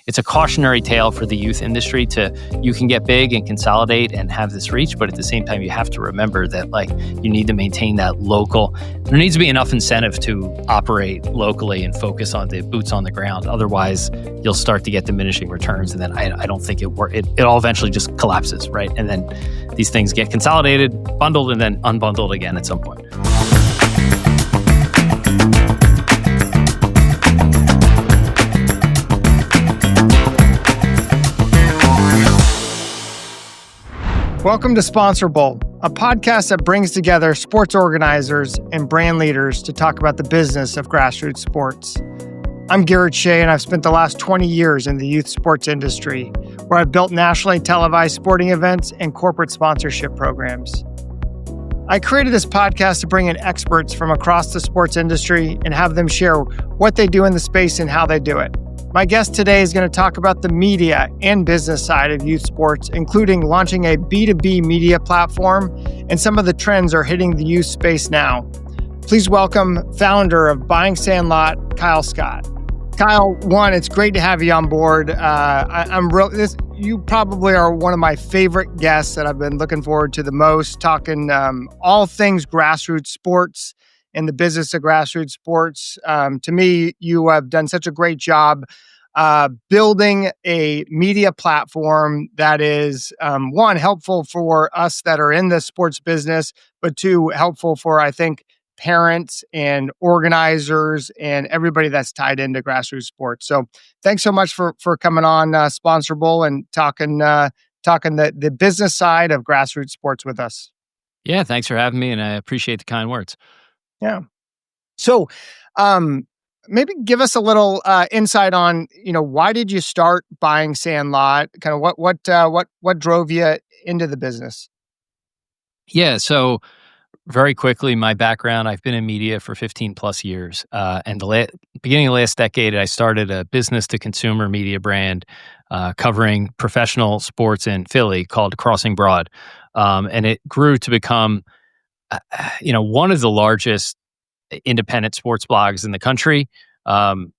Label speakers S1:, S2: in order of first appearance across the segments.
S1: it's a cautionary tale for the youth industry you can get big and consolidate and have this reach, but at the same time, you have to remember that you need to maintain that local. There needs to be enough incentive to operate locally and focus on the boots on the ground. Otherwise, you'll start to get diminishing returns, and then I don't think it all eventually just collapses, right? And then these things get consolidated, bundled, and then unbundled again at some point.
S2: Welcome to Sponsor Bowl, a podcast that brings together sports organizers and brand leaders to talk about the business of grassroots sports. I'm Garrett Shea, and I've spent the last 20 years in the youth sports industry, where I've built nationally televised sporting events and corporate sponsorship programs. I created this podcast to bring in experts from across the sports industry and have them share what they do in the space and how they do it. My guest today is going to talk about the media and business side of youth sports, including launching a B2B media platform, and some of the trends are hitting the youth space now. Please welcome founder of Buying Sandlot, Kyle Scott. Kyle, it's great to have you on board. You probably are one of my favorite guests that I've been looking forward to the most, talking all things grassroots sports and the business of grassroots sports. To me, you have done such a great job building a media platform that is, one, helpful for us that are in the sports business, but two, helpful for, I think, parents and organizers and everybody that's tied into grassroots sports. So thanks so much for coming on Sponsor Bowl and talking the business side of grassroots sports with us.
S1: Yeah, thanks for having me, and I appreciate the kind words.
S2: Yeah. So maybe give us a little insight on, why did you start Buying Sandlot? Kind of what drove you into the business?
S1: Yeah, so very quickly, my background, I've been in media for 15 plus years. And beginning of the last decade, I started a business to consumer media brand covering professional sports in Philly called Crossing Broad. And it grew to become one of the largest independent sports blogs in the country. One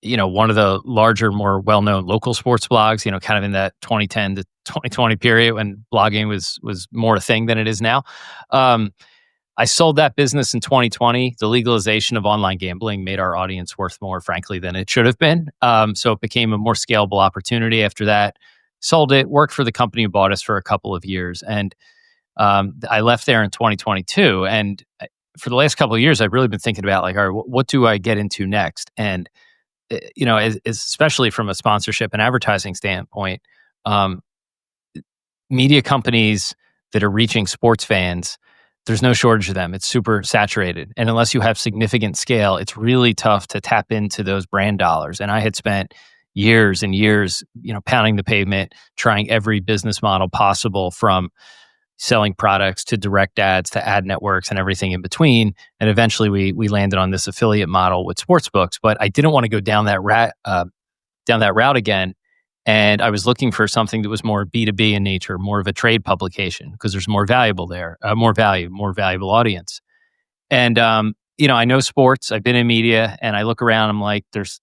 S1: of the larger, more well-known local sports blogs, kind of in that 2010 to 2020 period when blogging was more a thing than it is now. I sold that business in 2020. The legalization of online gambling made our audience worth more, frankly, than it should have been. So it became a more scalable opportunity after that. Sold it, worked for the company who bought us for a couple of years. And I left there in 2022. And for the last couple of years, I've really been thinking about all right, what do I get into next? And, especially from a sponsorship and advertising standpoint, media companies that are reaching sports fans, there's no shortage of them. It's super saturated. And unless you have significant scale, it's really tough to tap into those brand dollars. And I had spent years and years, pounding the pavement, trying every business model possible, from selling products to direct ads to ad networks and everything in between. And eventually we landed on this affiliate model with sportsbooks, but I didn't want to go down that route again. And I was looking for something that was more B2B in nature, more of a trade publication, because there's more valuable there, more valuable audience. And, I know sports, I've been in media, and I look around, I'm like, there's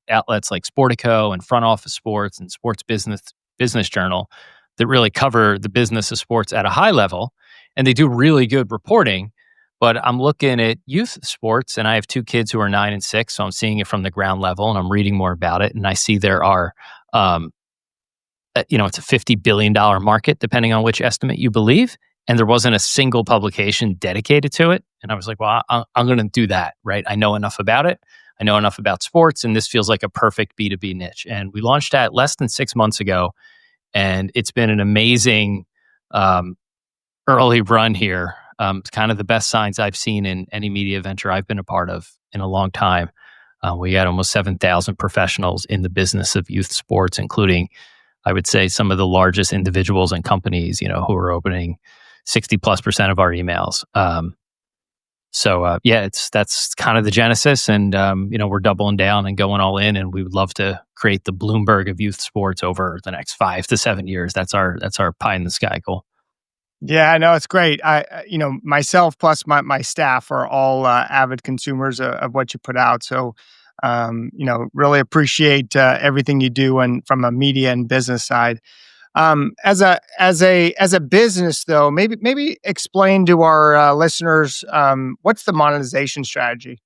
S1: outlets like Sportico and Front Office Sports and Sports Business Journal that really cover the business of sports at a high level, and they do really good reporting. But I'm looking at youth sports, and I have two kids who are 9 and 6, so I'm seeing it from the ground level, and I'm reading more about it, and I see there are, it's a $50 billion market, depending on which estimate you believe, and there wasn't a single publication dedicated to it. And I was like, well, I'm going to do that, right? I know enough about it. I know enough about sports, and this feels like a perfect B2B niche. And we launched that less than 6 months ago, and it's been an amazing early run here. It's kind of the best signs I've seen in any media venture I've been a part of in a long time. We had almost 7,000 professionals in the business of youth sports, including, I would say, some of the largest individuals and companies, who are opening 60+% of our emails. That's kind of the genesis, and we're doubling down and going all in, and we would love to create the Bloomberg of youth sports over the next 5 to 7 years. That's our pie in the sky goal.
S2: Yeah, I know, it's great. Myself plus my staff are all avid consumers of what you put out. So Really appreciate everything you do and from a media and business side. As a business though, maybe explain to our listeners what's the monetization strategy.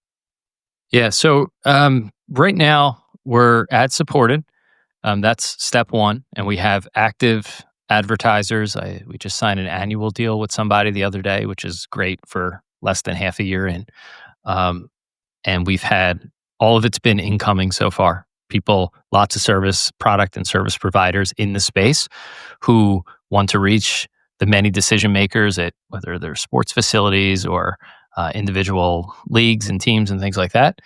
S1: Yeah. So right now we're ad supported. That's step one, and we have active advertisers. We just signed an annual deal with somebody the other day, which is great for less than half a year in. Um, and we've had all of it's been incoming so far. People, lots of service, product, and service providers in the space who want to reach the many decision makers at whether they're sports facilities or individual leagues and teams and things like that.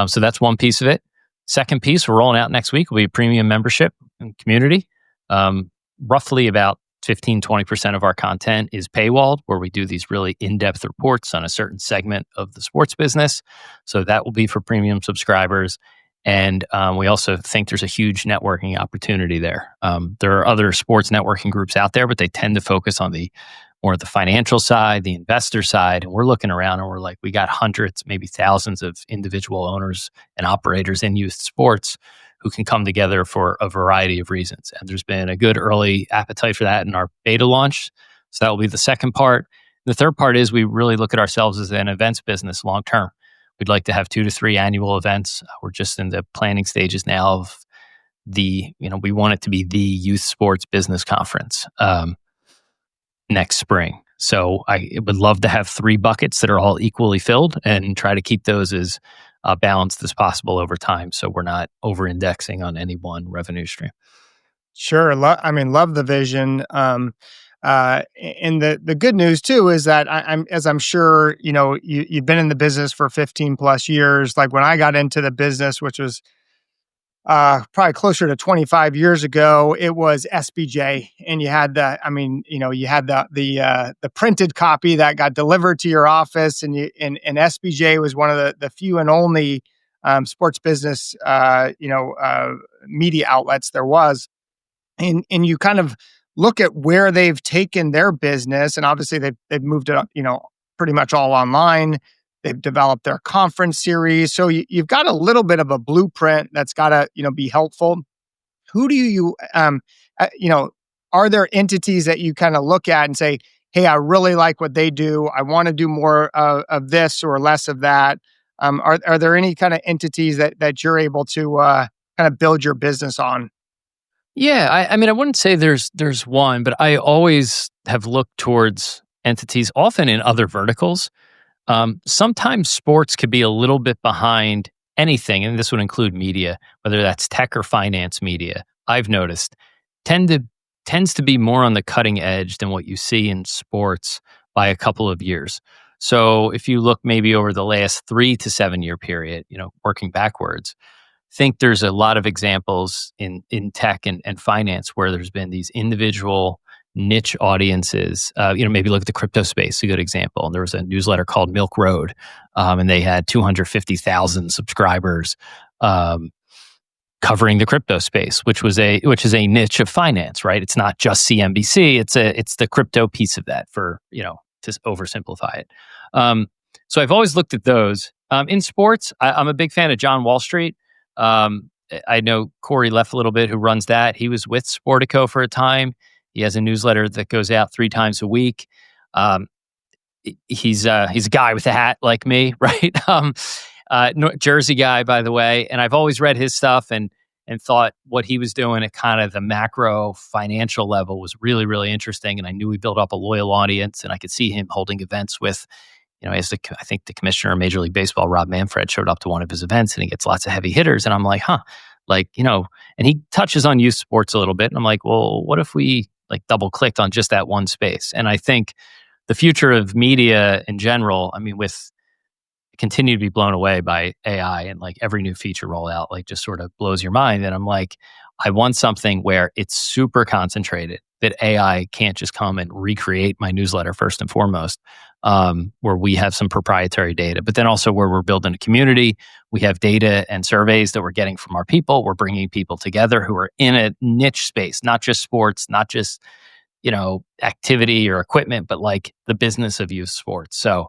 S1: So that's one piece of it. Second piece, we're rolling out next week will be a premium membership and community. Um, Roughly about 15-20% of our content is paywalled, where we do these really in-depth reports on a certain segment of the sports business. So that will be for premium subscribers. And we also think there's a huge networking opportunity there. There are other sports networking groups out there, but they tend to focus on the more the financial side, the investor side. And we're looking around and we're like, we got hundreds, maybe thousands of individual owners and operators in youth sports who can come together for a variety of reasons. And there's been a good early appetite for that in our beta launch. So that will be the second part. The third part is we really look at ourselves as an events business long term. We'd like to have 2 to 3 annual events. We're just in the planning stages now of we want it to be the youth sports business conference next spring. So I would love to have 3 buckets that are all equally filled and try to keep those as balanced as possible over time. So we're not over indexing on any one revenue stream.
S2: Sure. Love the vision. And the good news too is that I'm sure you've been in the business for 15 plus years. Like when I got into the business, which was probably closer to 25 years ago, it was SBJ, and you had the printed copy that got delivered to your office, and SBJ was one of the few and only sports business media outlets there was. And you kind of look at where they've taken their business, and obviously they've moved it up, pretty much all online. They've developed their conference series, so you've got a little bit of a blueprint that's got to be helpful. Who do you uh, you know are there entities that you kind of look at and say, hey, I really like what they do, I want to do more of this or less of that? Are there any kind of entities that you're able to kind of build your business on?
S1: Yeah, I mean, I wouldn't say there's one, but I always have looked towards entities, often in other verticals. Sometimes sports could be a little bit behind anything, and this would include media, whether that's tech or finance media. I've noticed tend to tends to be more on the cutting edge than what you see in sports by a couple of years. So if you look maybe over the last 3 to 7 year period, working backwards, think there's a lot of examples in tech and finance where there's been these individual niche audiences. Maybe look at the crypto space, a good example. And there was a newsletter called Milk Road, and they had 250,000 subscribers covering the crypto space, which is a niche of finance, right? It's not just CNBC; it's the crypto piece of that. For to oversimplify it. So I've always looked at those. In sports, I'm a big fan of John Wall Street. I know Corey Leff a little bit, who runs that. He was with Sportico for a time. He has a newsletter that goes out 3 times a week. Um, he's a guy with a hat like me, right? Jersey guy, by the way. And I've always read his stuff and thought what he was doing at kind of the macro financial level was really, really interesting. And I knew he built up a loyal audience, and I could see him holding events with, I think the commissioner of Major League Baseball, Rob Manfred, showed up to one of his events, and he gets lots of heavy hitters. And I'm like, and he touches on youth sports a little bit. And I'm like, well, what if we double clicked on just that one space? And I think the future of media in general, I mean, with continue to be blown away by AI, and every new feature rollout just sort of blows your mind. And I'm like, I want something where it's super concentrated, that AI can't just come and recreate my newsletter first and foremost, where we have some proprietary data, but then also where we're building a community. We have data and surveys that we're getting from our people. We're bringing people together who are in a niche space, not just sports, not just activity or equipment, but the business of youth sports. So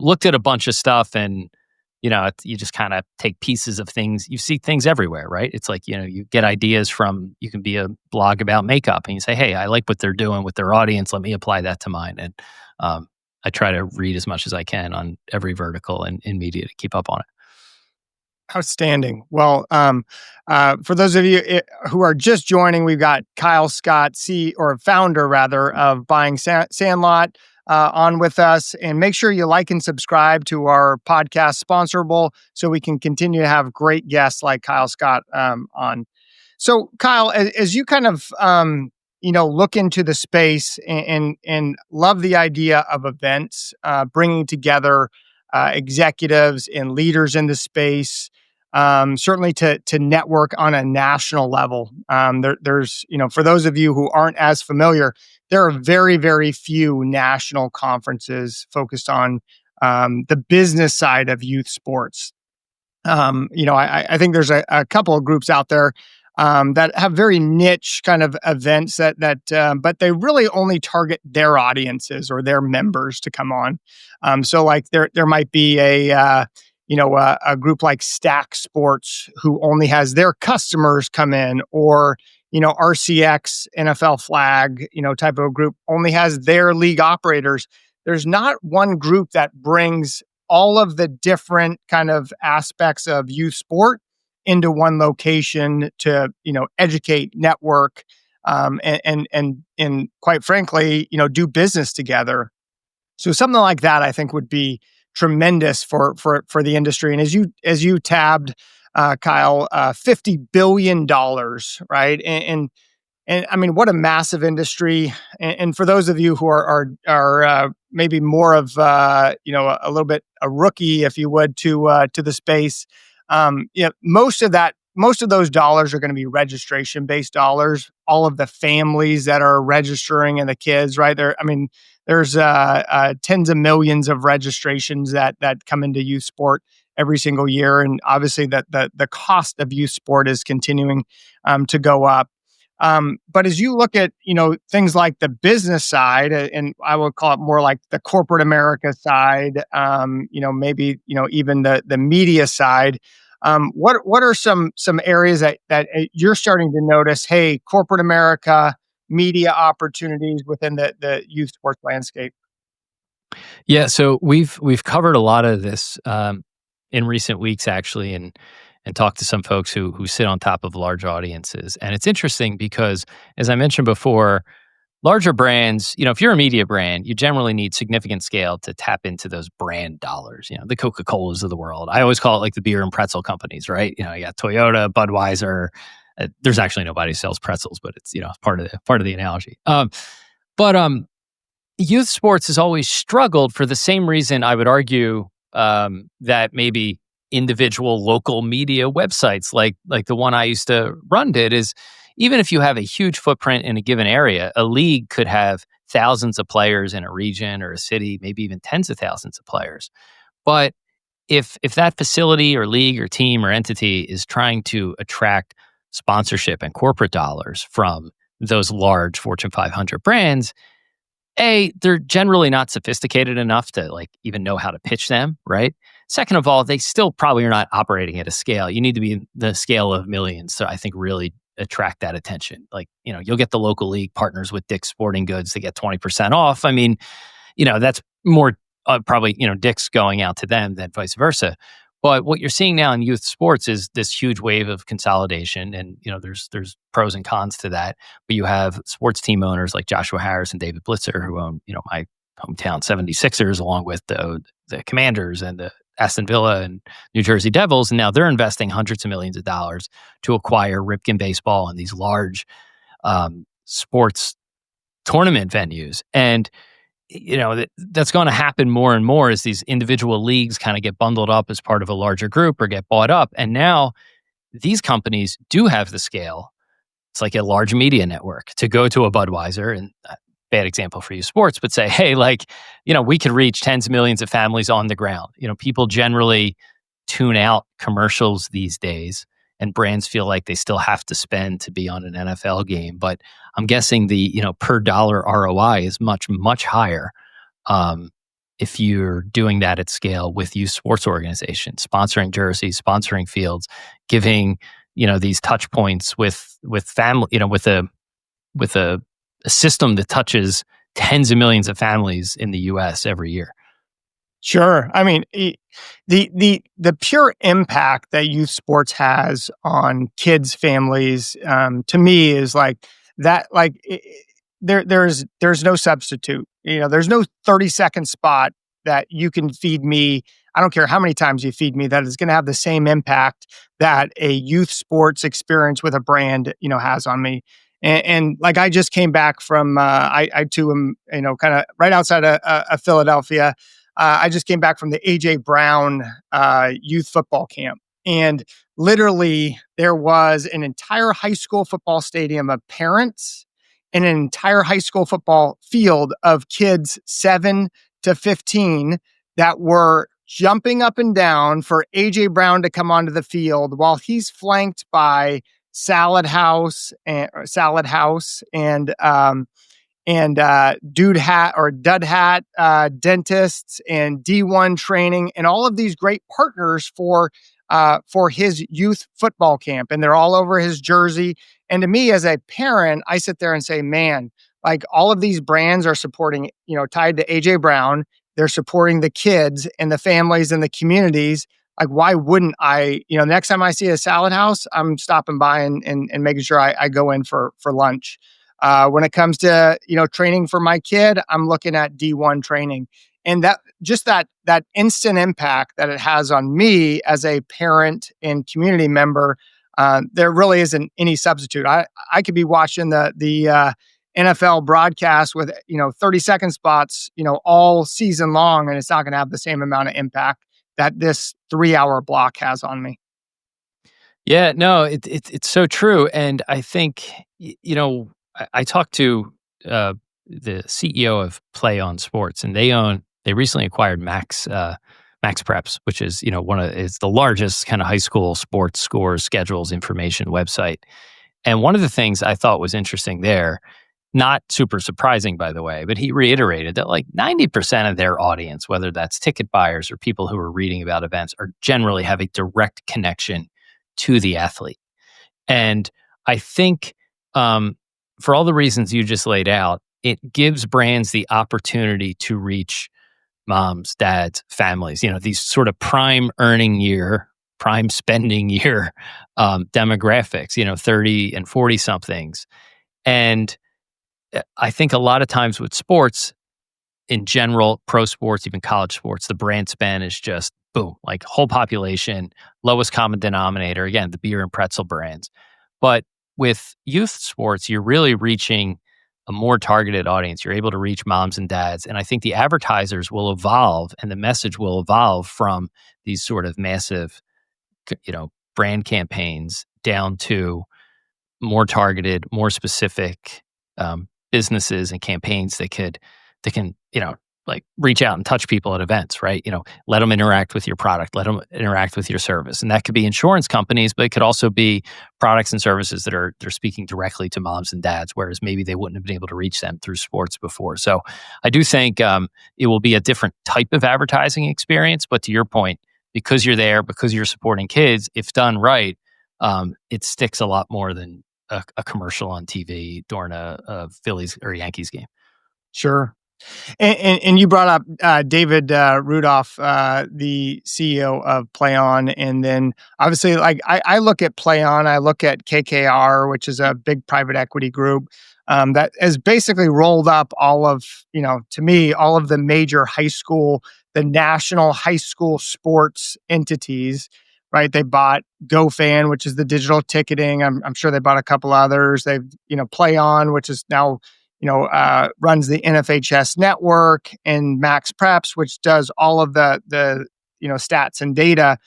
S1: looked at a bunch of stuff, and you just kind of take pieces of things. You see things everywhere, right? It's like, you get ideas from, you can be a blog about makeup and you say, hey, I like what they're doing with their audience. Let me apply that to mine. And I try to read as much as I can on every vertical in media to keep up on it.
S2: Outstanding. Well, for those of you who are just joining, we've got Kyle Scott, or founder rather, of Buying Sandlot, on with us. And make sure you like and subscribe to our podcast, Sponsorable, so we can continue to have great guests like Kyle Scott on. So, Kyle, as you kind of look into the space and love the idea of events, bringing together executives and leaders in the space, certainly to network on a national level. There's, for those of you who aren't as familiar, there are very, very few national conferences focused on the business side of youth sports. I think there's a couple of groups out there that have very niche kind of events but they really only target their audiences or their members to come on. So like there might be a group like Stack Sports who only has their customers come in, or RCX NFL Flag type of group only has their league operators. There's not one group that brings all of the different kind of aspects of youth sport into one location to educate, network, and quite frankly do business together. So something like that I think would be tremendous for the industry. And as you tabbed, Kyle, $50 billion, right? And I mean, what a massive industry! And for those of you who are maybe more of a little bit a rookie, if you would, to the space, most of those dollars are going to be registration based dollars. All of the families that are registering and the kids, right there. I mean, there's tens of millions of registrations that come into youth sport every single year, and obviously that the cost of youth sport is continuing to go up. But as you look at, things like the business side, and I would call it more like the corporate America side, maybe, even the media side, what are some areas that you're starting to notice, hey, corporate America, media opportunities within the youth sports landscape?
S1: Yeah, so we've covered a lot of this in recent weeks, actually, and talked to some folks who sit on top of large audiences. And it's interesting because, as I mentioned before, larger brands, if you're a media brand, you generally need significant scale to tap into those brand dollars. The Coca-Colas of the world. I always call it like the beer and pretzel companies, right? You got Toyota, Budweiser. There's actually nobody who sells pretzels, but it's part of the analogy. But youth sports has always struggled for the same reason, I would argue, that maybe individual local media websites like the one I used to run did, is even if you have a huge footprint in a given area, a league could have thousands of players in a region or a city, maybe even tens of thousands of players. But if that facility or league or team or entity is trying to attract sponsorship and corporate dollars from those large Fortune 500 brands, they're generally not sophisticated enough to even know how to pitch them, right? Second of all, they still probably are not operating at a scale. You need to be the scale of millions to, I think, really attract that attention. You'll get the local league partners with Dick's Sporting Goods to get 20% off. I mean, that's more probably, Dick's going out to them than vice versa. But what you're seeing now in youth sports is this huge wave of consolidation, and there's pros and cons to that. But you have sports team owners like Joshua Harris and David Blitzer, who own my hometown 76ers, along with the Commanders and the Aston Villa and New Jersey Devils, and now they're investing hundreds of millions of dollars to acquire Ripken baseball and these large sports tournament venues. And that's going to happen more and more as these individual leagues kind of get bundled up as part of a larger group or get bought up. And now these companies do have the scale. It's like a large media network to go to a Budweiser, and bad example for you sports, but say, hey, we could reach tens of millions of families on the ground. People generally tune out commercials these days, and brands feel like they still have to spend to be on an NFL game. But I'm guessing the per dollar ROI is much, much higher if you're doing that at scale with youth sports organizations, sponsoring jerseys, sponsoring fields, giving, these touch points with family, with a system that touches tens of millions of families in the US every year.
S2: Sure. I mean, the pure impact that youth sports has on kids, families, to me is like that. Like there's no substitute. There's no 30-second spot that you can feed me. I don't care how many times you feed me, that is going to have the same impact that a youth sports experience with a brand, has on me. And like I just came back from, I too am, kind of right outside of Philadelphia. I just came back from the AJ Brown youth football camp. And literally, there was an entire high school football stadium of parents and an entire high school football field of kids 7 to 15 that were jumping up and down for AJ Brown to come onto the field while he's flanked by Salad House and Dude Hat or Dud Hat dentists and D1 training and all of these great partners for his youth football camp. And they're all over his jersey. And to me, as a parent, I sit there and say, man, like all of these brands are supporting, tied to AJ Brown. They're supporting the kids and the families and the communities. Like, why wouldn't I, next time I see a salad house, I'm stopping by and making sure I go in for lunch. When it comes to, training for my kid, I'm looking at D1 training. And that instant impact that it has on me as a parent and community member, there really isn't any substitute. I could be watching the NFL broadcast with 30-second spots, all season long, and it's not going to have the same amount of impact that this 3-hour block has on me.
S1: Yeah, no, it's so true. And I think, I talked to the CEO of Play On Sports, and they recently acquired Max Preps, which is it's the largest kind of high school sports scores, schedules, information website. And one of the things I thought was interesting there, not super surprising by the way, but he reiterated that like 90% of their audience, whether that's ticket buyers or people who are reading about events, are generally have a direct connection to the athlete. And I think for all the reasons you just laid out, it gives brands the opportunity to reach moms, dads, families, these sort of prime earning year, prime spending year demographics, 30 and 40 somethings. And I think a lot of times with sports in general, pro sports, even college sports, the brand span is just boom, like whole population, lowest common denominator. Again, the beer and pretzel brands. But with youth sports, you're really reaching a more targeted audience. You're able to reach moms and dads. And I think the advertisers will evolve and the message will evolve from these sort of massive, brand campaigns down to more targeted, more specific businesses and campaigns that can, like reach out and touch people at events, right? Let them interact with your product, let them interact with your service. And that could be insurance companies, but it could also be products and services that they're speaking directly to moms and dads, whereas maybe they wouldn't have been able to reach them through sports before. So I do think it will be a different type of advertising experience. But to your point, because you're there, because you're supporting kids, if done right, it sticks a lot more than a commercial on TV during a Phillies or Yankees game.
S2: Sure. And you brought up David Rudolph, the CEO of Play On, and then obviously, like I look at Play On, I look at KKR, which is a big private equity group that has basically rolled up all of, to me, all of the major the national high school sports entities. Right? They bought GoFan, which is the digital ticketing. I'm sure they bought a couple others. They've Play On, which is now runs the NFHS network, and Max Preps, which does all of the stats and data,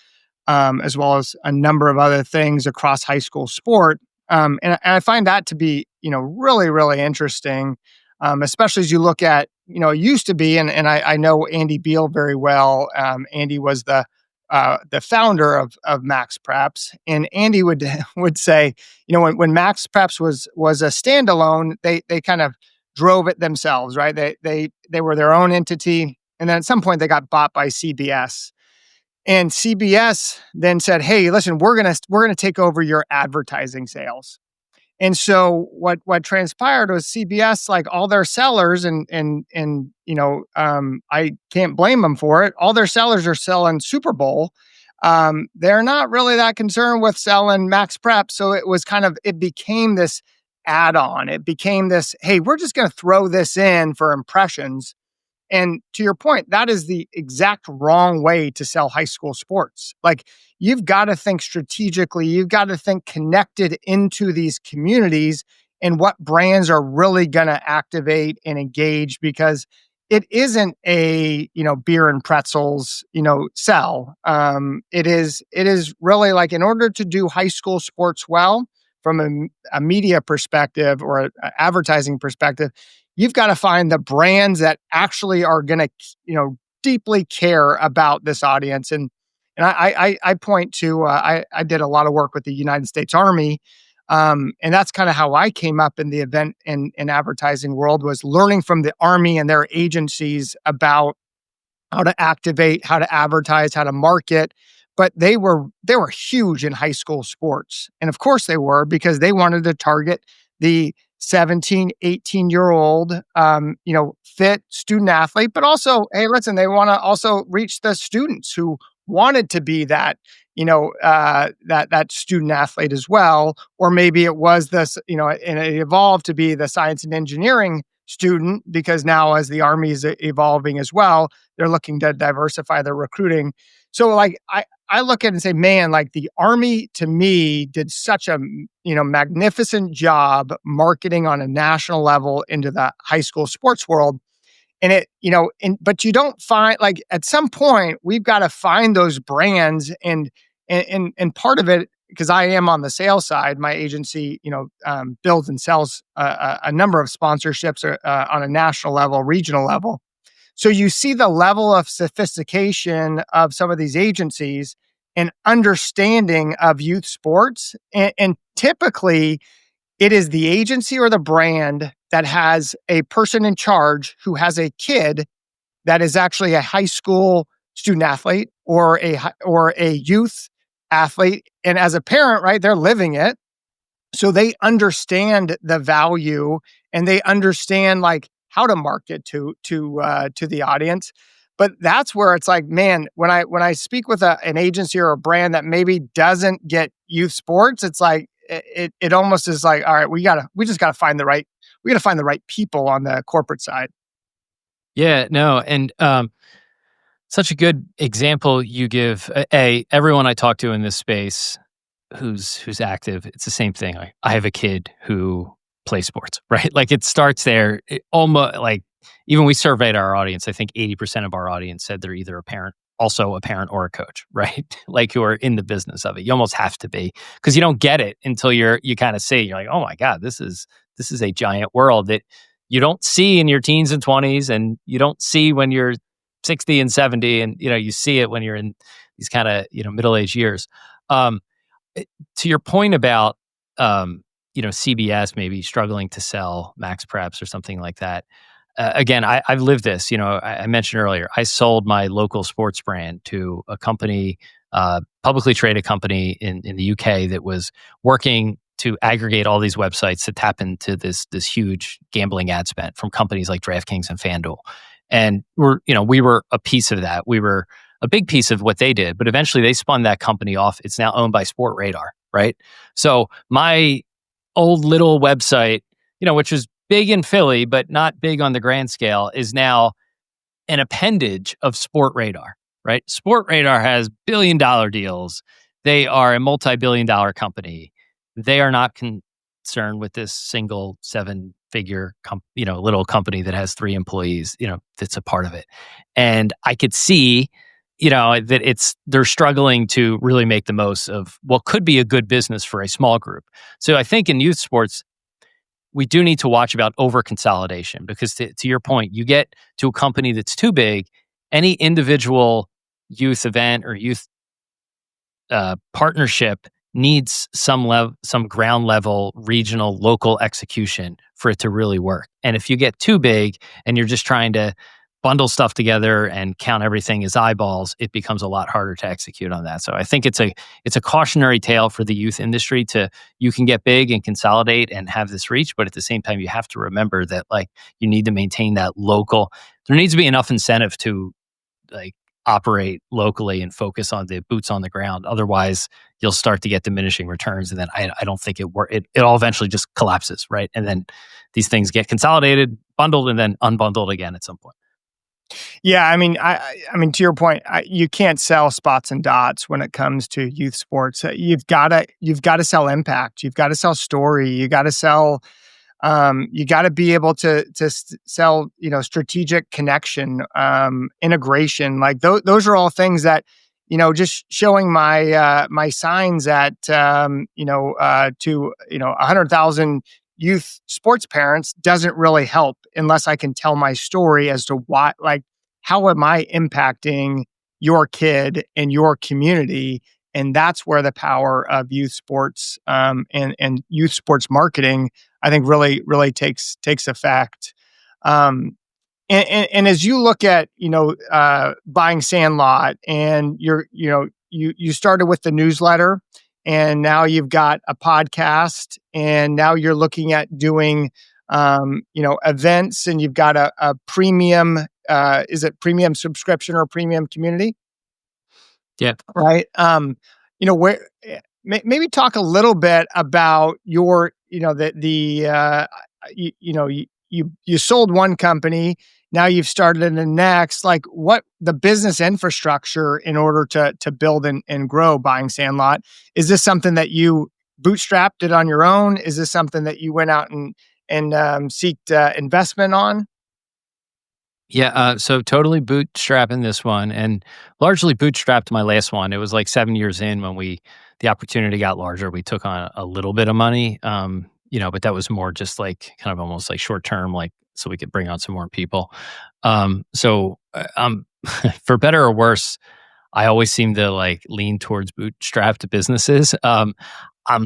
S2: as well as a number of other things across high school sport. And I find that to be, really, really interesting, especially as you look at, it used to be, and I know Andy Beal very well. Andy was the founder of Max Preps, and Andy would say, when Max Preps was a standalone, they kind of drove it themselves, right? They were their own entity, And then at some point they got bought by CBS. And CBS then said, "Hey, listen, we're gonna take over your advertising sales." And so what transpired was CBS, like all their sellers, and I can't blame them for it. All their sellers are selling Super Bowl. They're not really that concerned with selling Max Prep. So it became this add-on. It became this, hey, we're just going to throw this in for impressions. And to your point, that is the exact wrong way to sell high school sports. Like, you've got to think strategically, you've got to think connected into these communities and what brands are really going to activate and engage, because it isn't a, beer and pretzels, sell. It is really like, in order to do high school sports well from a media perspective or a advertising perspective, you've got to find the brands that actually are going to, deeply care about this audience. And I point to, I did a lot of work with the United States Army. And that's kind of how I came up in the event and advertising world, was learning from the Army and their agencies about how to activate, how to advertise, how to market. But they were huge in high school sports. And of course they were, because they wanted to target the 17, 18-year-old, fit student athlete. But also, hey, listen, they want to also reach the students who wanted to be that, that student athlete as well. Or maybe it was this, and it evolved to be the science and engineering student, because now, as the Army is evolving as well, they're looking to diversify their recruiting. So like, I look at it and say, man, like the Army to me did such a, magnificent job marketing on a national level into the high school sports world. And but you don't find, like, at some point we've got to find those brands, and part of it, because I am on the sales side, my agency, builds and sells a number of sponsorships on a national level, regional level. So you see the level of sophistication of some of these agencies and understanding of youth sports. And typically, it is the agency or the brand that has a person in charge who has a kid that is actually a high school student athlete or a youth athlete. And as a parent, right, they're living it. So they understand the value, and they understand, like, how to market to the audience. But that's where it's like, man, when I speak with an agency or a brand that maybe doesn't get youth sports, it's like it almost is like, all right, we just gotta find the right people on the corporate side.
S1: Yeah, no, and such a good example you give. Everyone I talk to in this space who's active, it's the same thing. I have a kid who plays sports, right? Like, it starts there. Almost like, even we surveyed our audience. I think 80% of our audience said they're either also a parent or a coach, right? Like, who are in the business of it. You almost have to be, because you don't get it until you kind of see. You're like, oh my god, this is a giant world that you don't see in your teens and 20s, and you don't see when you're 60 and 70, and you see it when you're in these kind of middle-aged years. Um, to your point about CBS maybe struggling to sell Max Preps or something like that. Again, I've lived this. I mentioned earlier, I sold my local sports brand to a company, publicly traded company in the UK, that was working to aggregate all these websites to tap into this huge gambling ad spend from companies like DraftKings and FanDuel. And we were a piece of that. We were a big piece of what they did, but eventually they spun that company off. It's now owned by Sport Radar, right? So my old little website, which was big in Philly, but not big on the grand scale, is now an appendage of Sport Radar, right? Sport Radar has billion-dollar deals. They are a multi-billion-dollar company. They are not concerned with this single seven-figure, little company that has 3 employees, that's a part of it. And I could see, that they're struggling to really make the most of what could be a good business for a small group. So I think in youth sports, we do need to watch about over consolidation, because to your point, you get to a company that's too big, any individual youth event or youth partnership needs some ground level, regional, local execution for it to really work. And if you get too big and you're just trying to bundle stuff together and count everything as eyeballs, it becomes a lot harder to execute on that. So I think it's a cautionary tale for the youth industry to you can get big and consolidate and have this reach, but at the same time you have to remember that like you need to maintain that local. There needs to be enough incentive to like operate locally and focus on the boots on the ground. Otherwise, you'll start to get diminishing returns, and then I don't think it all eventually just collapses, right? And then these things get consolidated, bundled, and then unbundled again at some point.
S2: Yeah, I mean, to your point, you can't sell spots and dots when it comes to youth sports. You've got to sell impact. You've got to sell story. You got to be able to sell, strategic connection, integration. Like those are all things that, just showing my signs at to 100,000 youth sports parents doesn't really help unless I can tell my story as to why, like, how am I impacting your kid and your community? And that's where the power of youth sports, and youth sports marketing, I think, really takes effect. Um, and as you look at buying Sandlot, and you started with the newsletter, and now you've got a podcast, and now you're looking at doing events, and you've got a premium, is it premium subscription or premium community?
S1: Yeah.
S2: Right. Where maybe talk a little bit about your, you sold one company, now you've started in the next, like what the business infrastructure in order to build and grow buying Sandlot. Is this something that you bootstrapped it on your own? Is this something that you went out and seeked investment on?
S1: Yeah, so totally bootstrapping this one and largely bootstrapped my last one. It was like 7 years in when the opportunity got larger, we took on a little bit of money, but that was more just like kind of almost like short term, like so we could bring on some more people. For better or worse, I always seem to like lean towards bootstrapped businesses. I'm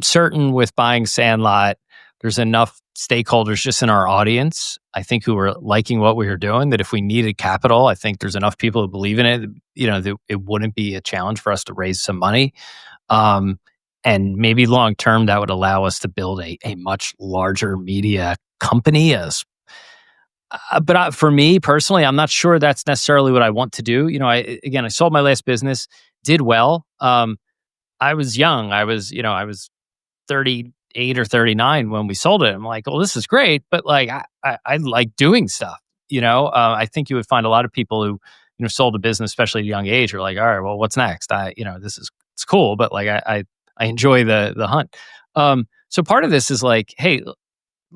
S1: certain with buying Sandlot, there's enough stakeholders just in our audience, I think, who are liking what we were doing that if we needed capital, I think there's enough people who believe in it, that it wouldn't be a challenge for us to raise some money. Um, and maybe long term, that would allow us to build a much larger media company. But for me personally, I'm not sure that's necessarily what I want to do. I sold my last business, did well. I was young. I was 38 or 39 when we sold it. I'm like, well, this is great, but like I like doing stuff. I think you would find a lot of people who sold a business, especially at a young age, are like, all right, well, what's next? This is it's cool, but like I enjoy the hunt. So part of this is like, hey,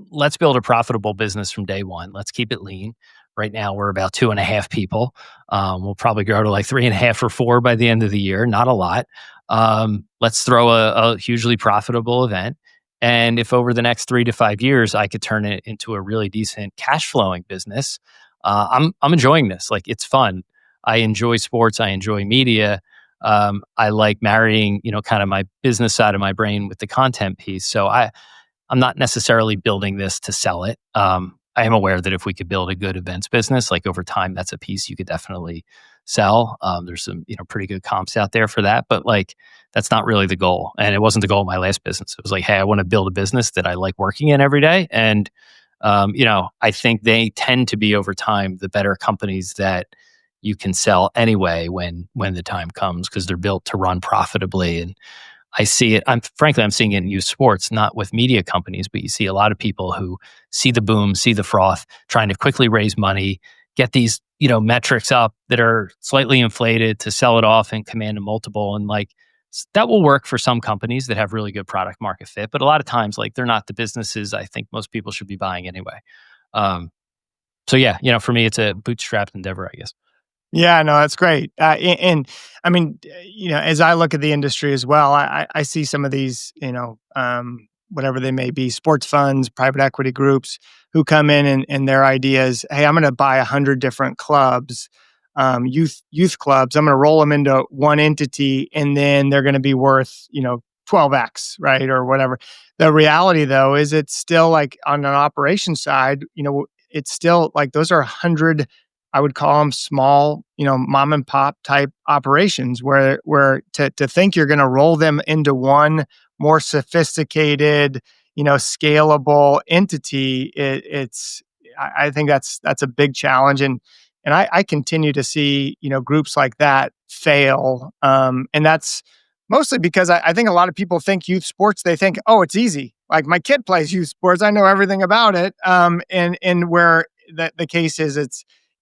S1: let's build a profitable business from day one. Let's keep it lean. Right now, we're about 2.5 people. We'll probably grow to like 3.5 or 4 by the end of the year. Not a lot. Let's throw a hugely profitable event. And if over the next 3 to 5 years, I could turn it into a really decent cash flowing business, I'm enjoying this. Like it's fun. I enjoy sports. I enjoy media. I like marrying, kind of my business side of my brain with the content piece. So I'm not necessarily building this to sell it. I am aware that if we could build a good events business, like over time, that's a piece you could definitely sell. There's some, pretty good comps out there for that, but like that's not really the goal. And it wasn't the goal of my last business. It was like, hey, I want to build a business that I like working in every day. And, I think they tend to be over time the better companies that you can sell anyway when the time comes because they're built to run profitably. And I see it. I'm seeing it in youth sports, not with media companies, but you see a lot of people who see the boom, see the froth, trying to quickly raise money, get these, metrics up that are slightly inflated to sell it off and command a multiple. And like that will work for some companies that have really good product market fit, but a lot of times, like they're not the businesses I think most people should be buying anyway. Um, so yeah, for me, it's a bootstrapped endeavor, I guess.
S2: Yeah, no, that's great. And I mean, as I look at the industry as well, I see some of these, whatever they may be, sports funds, private equity groups who come in and their ideas, hey, I'm going to buy 100 different clubs, youth clubs. I'm going to roll them into one entity, and then they're going to be worth, 12x, right, or whatever. The reality, though, is it's still like on an operation side, it's still like those are 100 I would call them small, mom and pop type operations where to think you're going to roll them into one more sophisticated, scalable entity, I think that's a big challenge. And I continue to see, groups like that fail. And that's mostly because I think a lot of people think youth sports, they think, oh, it's easy. Like my kid plays youth sports. I know everything about it. And where the case is,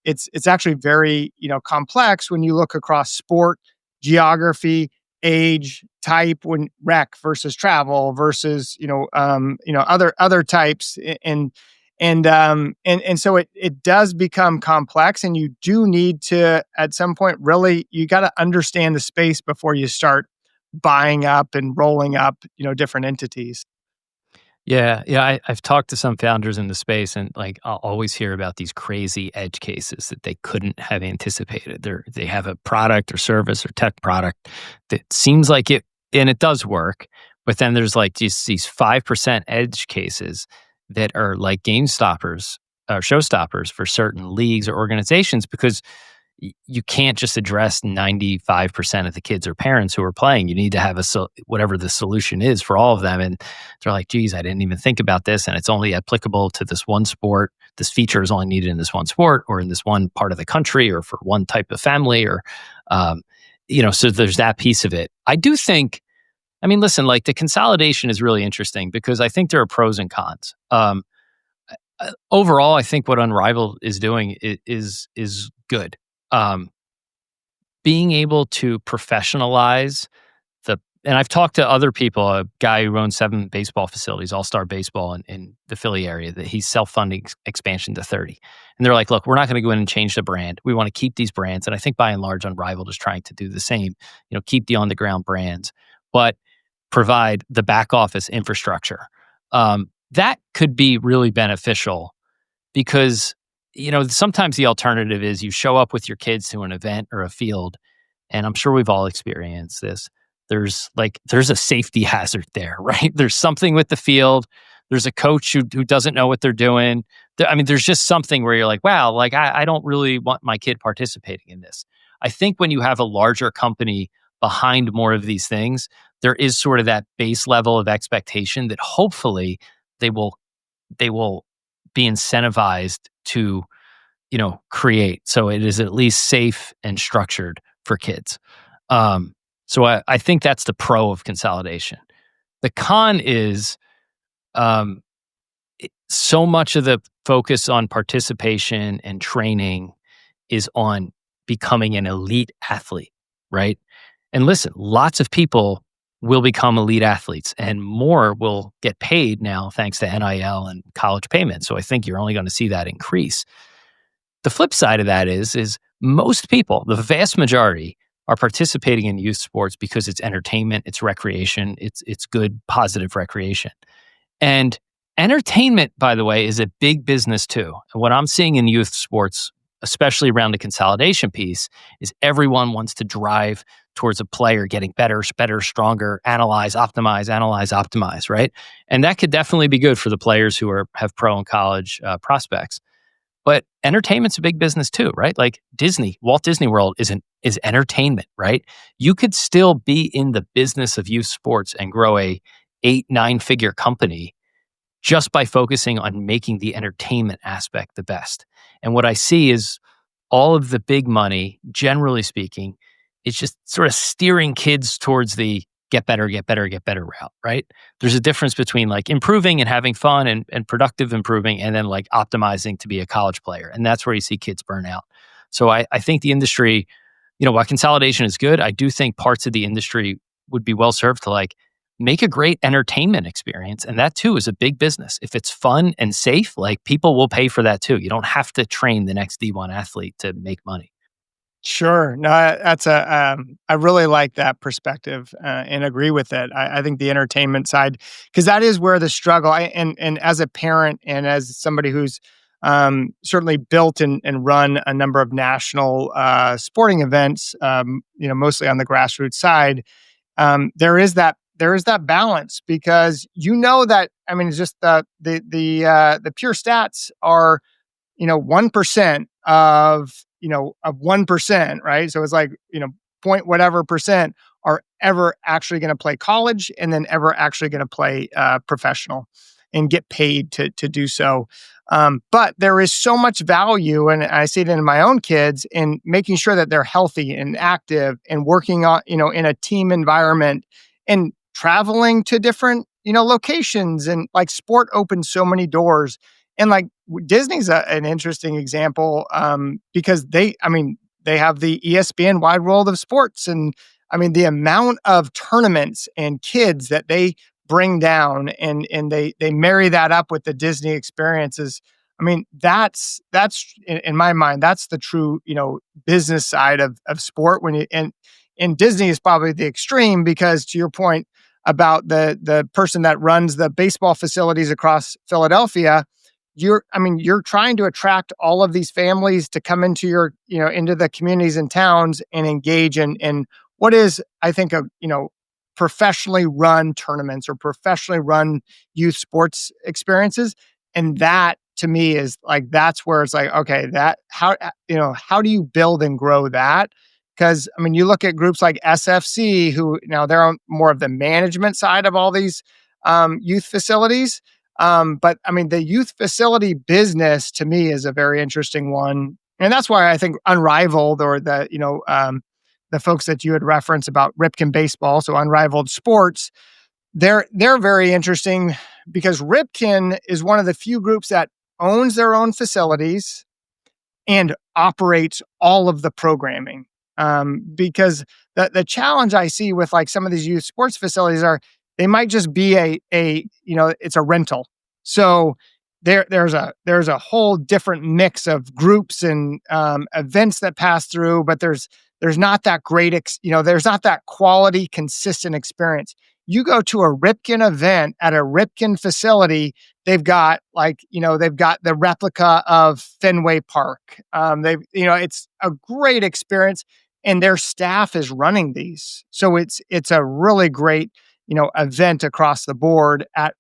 S2: it's actually very, complex when you look across sport, geography, age, type, when rec versus travel versus, other types. And so it does become complex, and you do need to, at some point, really, you got to understand the space before you start buying up and rolling up, different entities.
S1: Yeah, yeah. I've talked to some founders in the space, and like I'll always hear about these crazy edge cases that they couldn't have anticipated. They have a product or service or tech product that seems like it, and it does work, but then there's like just these 5% edge cases that are like game stoppers or showstoppers for certain leagues or organizations because you can't just address 95% of the kids or parents who are playing. You need to have whatever the solution is for all of them. And they're like, geez, I didn't even think about this. And it's only applicable to this one sport. This feature is only needed in this one sport or in this one part of the country or for one type of family or, so there's that piece of it. I do think, I mean, listen, like the consolidation is really interesting because I think there are pros and cons. Overall, I think what Unrivaled is doing is good. Um, Being able to professionalize and I've talked to other people, a guy who owns 7 baseball facilities, All-Star Baseball in the Philly area, that he's self-funding expansion to 30. And they're like, look, we're not going to go in and change the brand. We want to keep these brands. And I think by and large, Unrivaled is trying to do the same, keep the on-the-ground brands, but provide the back office infrastructure. That could be really beneficial because, sometimes the alternative is you show up with your kids to an event or a field, and I'm sure we've all experienced this. There's a safety hazard there, right? There's something with the field. There's a coach who doesn't know what they're doing. There's just something where you're like, wow, like I don't really want my kid participating in this. I think when you have a larger company behind more of these things, there is sort of that base level of expectation that hopefully they will they will be incentivized to, create. So it is at least safe and structured for kids. So I think that's the pro of consolidation. The con is so much of the focus on participation and training is on becoming an elite athlete, right? And listen, lots of people will become elite athletes and more will get paid now thanks to NIL and college payments. So I think you're only going to see that increase. The flip side of that is most people, the vast majority, are participating in youth sports because it's entertainment, it's recreation, it's good, positive recreation. And entertainment, by the way, is a big business too. And what I'm seeing in youth sports, especially around the consolidation piece, is everyone wants to drive towards a player getting better, stronger, analyze, optimize, right? And that could definitely be good for the players who have pro and college prospects. But entertainment's a big business too, right? Like Walt Disney World is entertainment, right? You could still be in the business of youth sports and grow a 8-9 figure company just by focusing on making the entertainment aspect the best. And what I see is all of the big money, generally speaking, is just sort of steering kids towards the get better, get better, get better route, right? There's a difference between like improving and having fun and productive improving and then like optimizing to be a college player. And that's where you see kids burn out. So I think the industry, while consolidation is good, I do think parts of the industry would be well served to like make a great entertainment experience. And that too is a big business. If it's fun and safe, like people will pay for that too. You don't have to train the next D1 athlete to make money.
S2: Sure. No, that's I really like that perspective and agree with it. I think the entertainment side, because that is where the struggle. And as a parent and as somebody who's certainly built and run a number of national sporting events, mostly on the grassroots side, there is that balance because that it's just the pure stats are 1% of 1%, right? So it's like, point whatever percent are ever actually going to play college and then ever actually going to play professional and get paid to do so. But there is so much value, and I see it in my own kids, in making sure that they're healthy and active and working on, in a team environment and traveling to different, locations. And like sport opens so many doors. And like Disney's an interesting example because they have the ESPN Wide World of Sports. And I mean, the amount of tournaments and kids that they bring down and they marry that up with the Disney experiences. I mean, that's in my mind, that's the true, business side of sport and Disney is probably the extreme because to your point about the person that runs the baseball facilities across Philadelphia, you're trying to attract all of these families to come into into the communities and towns and engage in what is, I think, professionally run tournaments or professionally run youth sports experiences. And that to me is like, that's where it's like, okay, that how do you build and grow that? Because I mean, you look at groups like SFC, who now they're on more of the management side of all these youth facilities. But I mean, the youth facility business to me is a very interesting one. And that's why I think Unrivaled or the folks that you had referenced about Ripken Baseball, so Unrivaled Sports, they're very interesting because Ripken is one of the few groups that owns their own facilities and operates all of the programming. Because the challenge I see with like some of these youth sports facilities are they might just be it's a rental. So there's a whole different mix of groups and events that pass through, but there's not that there's not that quality, consistent experience. You go to a Ripken event at a Ripken facility, they've got the replica of Fenway Park. It's a great experience, and their staff is running these, so it's a really great event across the board at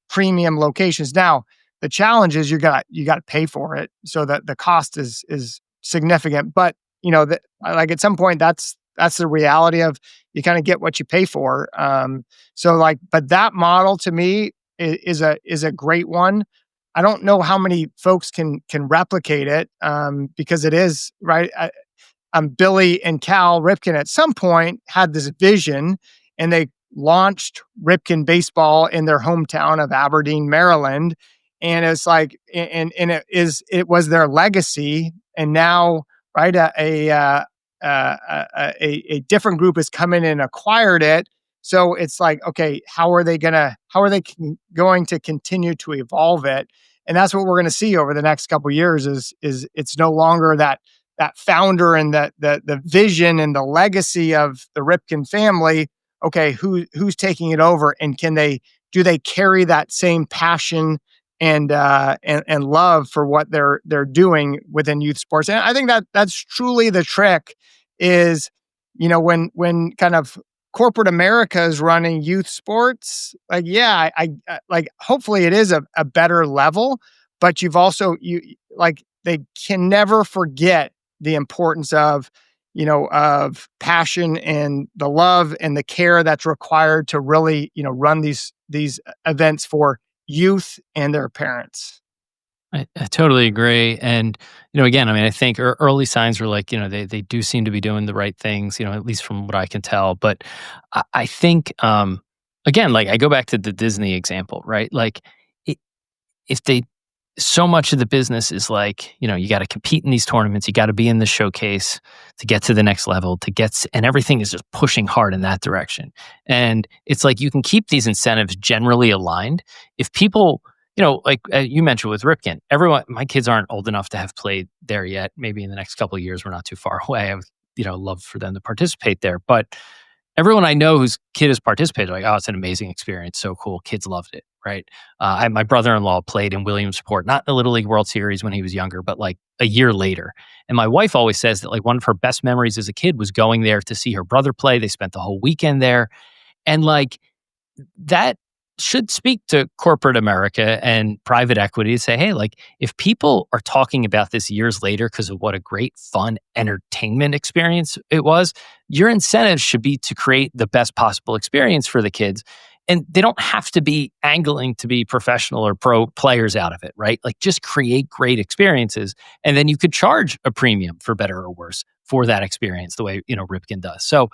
S2: premium locations. Now, the challenge is you got to pay for it, so that the cost is significant. But like at some point, that's the reality of you kind of get what you pay for. But that model to me is a great one. I don't know how many folks can replicate it because it is right. Billy and Cal Ripken at some point had this vision, and they launched Ripken Baseball in their hometown of Aberdeen, Maryland. And it's like, and it was their legacy. And now, right, a different group has come in and acquired it. So it's like, okay, how are they going to continue to evolve it? And that's what we're going to see over the next couple of years. Is it's no longer that founder and the vision and the legacy of the Ripken family. Okay, who's taking it over, and do they carry that same passion and love for what they're doing within youth sports? And I think that's truly the trick. Is when kind of corporate America is running youth sports, like I like hopefully it is a better level, but they can never forget the importance of of passion and the love and the care that's required to really run these events for youth and their parents.
S1: I totally agree. And, again, I mean, I think early signs were like, they do seem to be doing the right things, at least from what I can tell. But I think, again, like I go back to the Disney example, right? Like I if they so much of the business is like, you got to compete in these tournaments, you got to be in the showcase to get to the next level, and everything is just pushing hard in that direction. And it's like you can keep these incentives generally aligned if people, like you mentioned with Ripken, my kids aren't old enough to have played there yet. Maybe in the next couple of years, we're not too far away. I would, love for them to participate there, but everyone I know whose kid has participated, like, oh, it's an amazing experience. So cool. Kids loved it. Right. My brother-in-law played in Williamsport, not the Little League World Series when he was younger, but like a year later. And my wife always says that like one of her best memories as a kid was going there to see her brother play. They spent the whole weekend there. And like that should speak to corporate America and private equity to say, hey, like if people are talking about this years later because of what a great fun entertainment experience it was, your incentive should be to create the best possible experience for the kids. And they don't have to be angling to be professional or pro players out of it, right? Like just create great experiences. And then you could charge a premium for better or worse for that experience, the way, Ripken does. So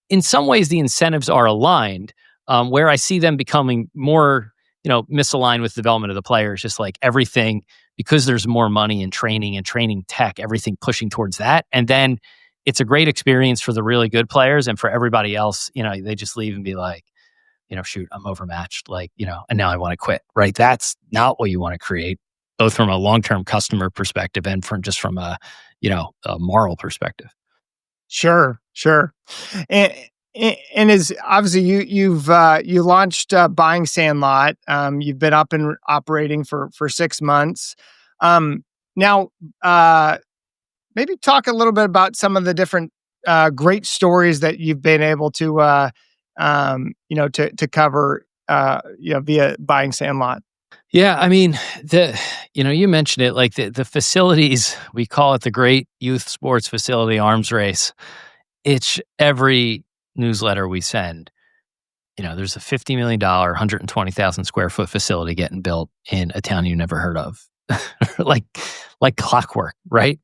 S1: in some ways the incentives are aligned. Where I see them becoming more, misaligned with development of the players, just like everything, because there's more money in training and training tech, everything pushing towards that. And then it's a great experience for the really good players, and for everybody else, they just leave and be like, shoot, I'm overmatched, like, and now I want to quit, right? That's not what you want to create, both from a long-term customer perspective and from a, a moral perspective.
S2: Sure, sure. And and is obviously you launched buying Sandlot. You've been up and operating for 6 months. Now, maybe talk a little bit about some of the different great stories that you've been able to to cover via buying Sandlot.
S1: Yeah, I mean, you mentioned it, like the facilities, we call it the Great Youth Sports Facility Arms Race. It's every newsletter we send. There's a $50 million, 120,000 square foot facility getting built in a town you never heard of, like like clockwork, right?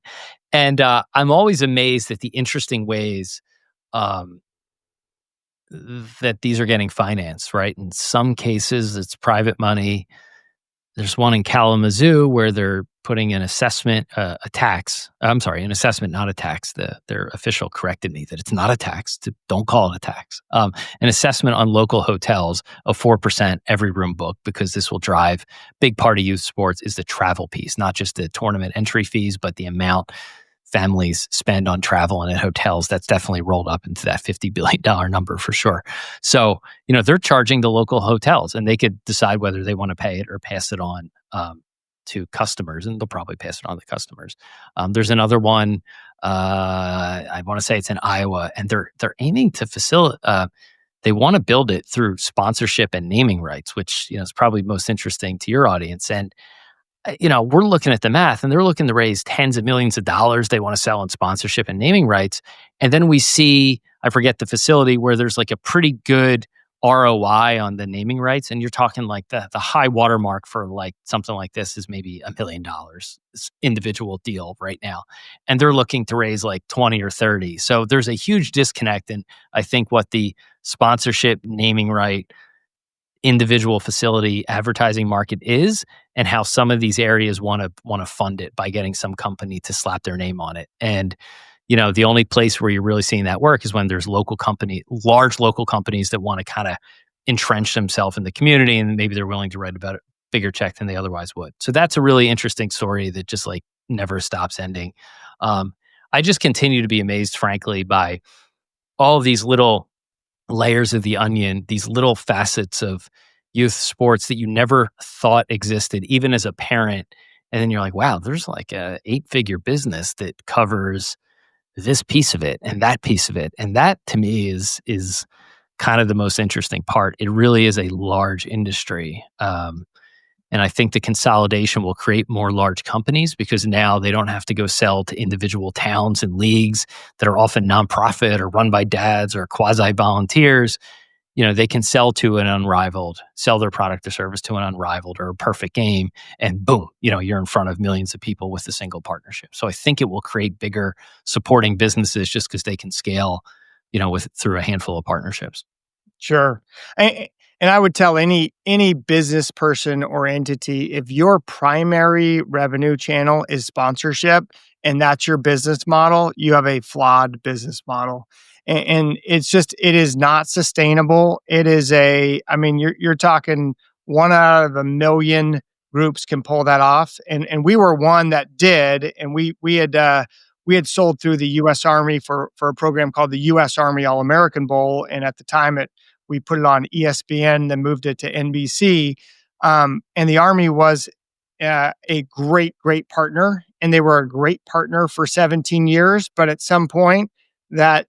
S1: And I'm always amazed at the interesting ways um, that these are getting financed. Right, in some cases, it's private money. There's one in Kalamazoo where they're putting an assessment, a tax. I'm sorry, an assessment, not a tax. Their official corrected me that it's not a tax. Don't call it a tax. An assessment on local hotels of 4% every room booked, because this will drive. Big part of youth sports is the travel piece, not just the tournament entry fees, but the amount families spend on travel and at hotels. That's definitely rolled up into that $50 billion number for sure. So, they're charging the local hotels, and they could decide whether they want to pay it or pass it on to customers, and they'll probably pass it on to customers. There's another one. I want to say it's in Iowa, and they're aiming to facilitate. They want to build it through sponsorship and naming rights, which is probably most interesting to your audience. And we're looking at the math, and they're looking to raise tens of millions of dollars they want to sell in sponsorship and naming rights. And then we see, I forget the facility, where there's like a pretty good ROI on the naming rights. And you're talking like the high watermark for like something like this is maybe $1 million individual deal right now. And they're looking to raise like 20 or 30. So there's a huge disconnect. And I think what the sponsorship, naming right, individual facility advertising market is, and how some of these areas want to fund it by getting some company to slap their name on it. And the only place where you're really seeing that work is when there's large local companies that want to kind of entrench themselves in the community, and maybe they're willing to write about a bigger check than they otherwise would. So that's a really interesting story that just like never stops ending. I just continue to be amazed, frankly, by all of these little layers of the onion, these little facets of youth sports that you never thought existed, even as a parent. And then you're like, wow, there's like a 8-figure business that covers this piece of it and that piece of it. And that to me is kind of the most interesting part. It really is a large industry. And I think the consolidation will create more large companies, because now they don't have to go sell to individual towns and leagues that are often nonprofit or run by dads or quasi volunteers. They can sell their product or service to an unrivaled or a perfect game, and boom, you're in front of millions of people with a single partnership. So I think it will create bigger supporting businesses just because they can scale, through a handful of partnerships.
S2: Sure. A and I would tell any business person or entity, if your primary revenue channel is sponsorship and that's your business model, you have a flawed business model. And it is not sustainable. It is I mean, you're talking 1 out of a million groups can pull that off. And we were one that did, and we had sold through the US Army for a program called the US Army All-American Bowl, and at the time we put it on ESPN, then moved it to NBC. And the Army was a great partner, and they were a great partner for 17 years. But at some point, that